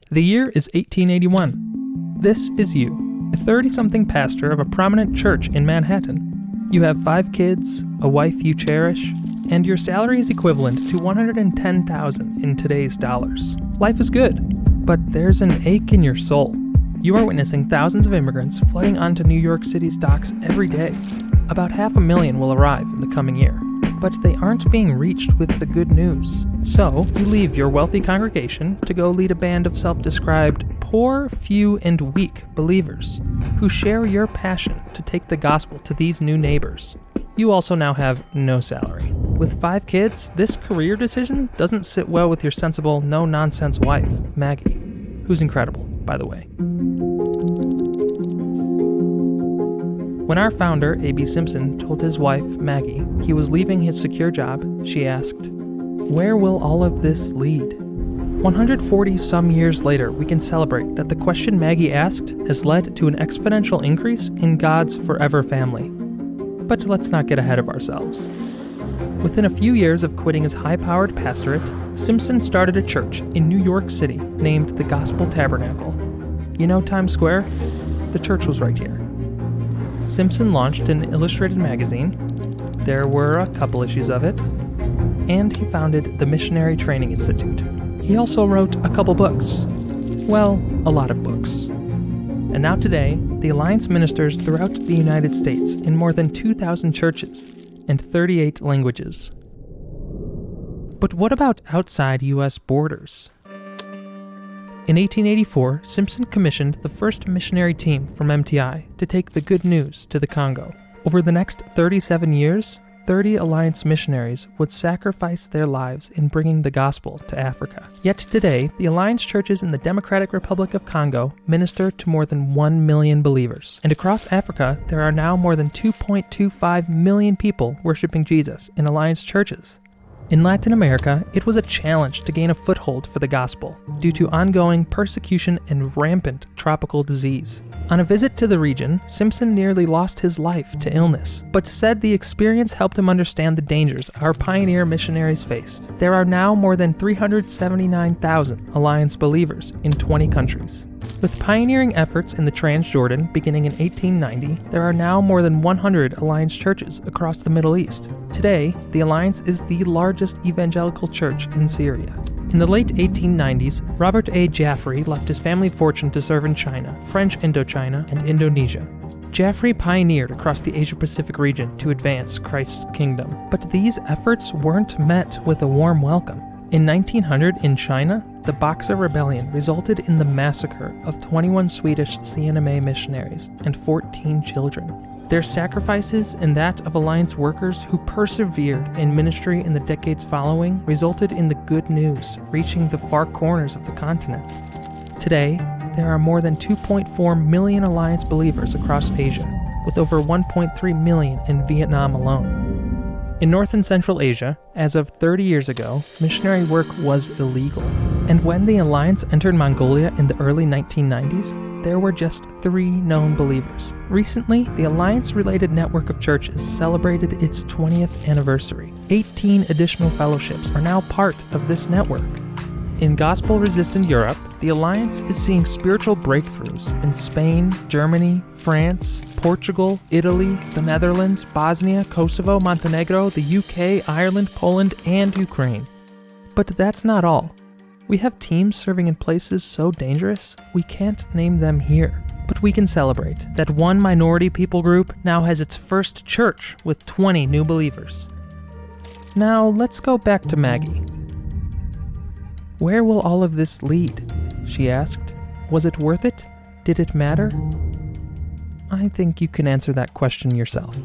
The year is 1881. This is you, a 30-something pastor of a prominent church in Manhattan. You have 5 kids, a wife you cherish, and your salary is equivalent to $110,000 in today's dollars. Life is good, but there's an ache in your soul. You are witnessing thousands of immigrants flooding onto New York City's docks every day. About 500,000 will arrive in the coming year, but they aren't being reached with the good news. So, you leave your wealthy congregation to go lead a band of self-described poor, few, and weak believers who share your passion to take the gospel to these new neighbors. You also now have no salary. With 5 kids, this career decision doesn't sit well with your sensible, no-nonsense wife, Maggie, who's incredible, by the way. When our founder, A.B. Simpson, told his wife, Maggie, he was leaving his secure job, she asked, "Where will all of this lead?" 140-some years later, we can celebrate that the question Maggie asked has led to an exponential increase in God's forever family. But let's not get ahead of ourselves. Within a few years of quitting his high-powered pastorate, Simpson started a church in New York City named the Gospel Tabernacle. You know Times Square? The church was right here. Simpson launched an illustrated magazine. There were a couple issues of it. And he founded the Missionary Training Institute. He also wrote a couple books. Well, a lot of books. And now today, the Alliance ministers throughout the United States in more than 2,000 churches and 38 languages. But what about outside U.S. borders? In 1884, Simpson commissioned the first missionary team from MTI to take the good news to the Congo. Over the next 37 years, 30 Alliance missionaries would sacrifice their lives in bringing the gospel to Africa. Yet today, the Alliance churches in the Democratic Republic of Congo minister to more than 1 million believers. And across Africa, there are now more than 2.25 million people worshiping Jesus in Alliance churches. In Latin America, it was a challenge to gain a foothold for the gospel due to ongoing persecution and rampant tropical disease. On a visit to the region, Simpson nearly lost his life to illness, but said the experience helped him understand the dangers our pioneer missionaries faced. There are now more than 379,000 Alliance believers in 20 countries. With pioneering efforts in the Transjordan beginning in 1890, there are now more than 100 Alliance churches across the Middle East. Today, the Alliance is the largest evangelical church in Syria. In the late 1890s, Robert A. Jaffrey left his family fortune to serve in China, French Indochina, and Indonesia. Jaffrey pioneered across the Asia-Pacific region to advance Christ's kingdom, but these efforts weren't met with a warm welcome. In 1900 in China, the Boxer Rebellion resulted in the massacre of 21 Swedish CNMA missionaries and 14 children. Their sacrifices and that of Alliance workers who persevered in ministry in the decades following resulted in the good news reaching the far corners of the continent. Today, there are more than 2.4 million Alliance believers across Asia, with over 1.3 million in Vietnam alone. In North and Central Asia, as of 30 years ago, missionary work was illegal. And when the Alliance entered Mongolia in the early 1990s, there were just 3 known believers. Recently, the Alliance-related network of churches celebrated its 20th anniversary. 18 additional fellowships are now part of this network. In gospel-resistant Europe, the Alliance is seeing spiritual breakthroughs in Spain, Germany, France, Portugal, Italy, the Netherlands, Bosnia, Kosovo, Montenegro, the UK, Ireland, Poland, and Ukraine. But that's not all. We have teams serving in places so dangerous, we can't name them here. But we can celebrate that one minority people group now has its first church with 20 new believers. Now, let's go back to Maggie. Where will all of this lead? She asked. Was it worth it? Did it matter? I think you can answer that question yourself.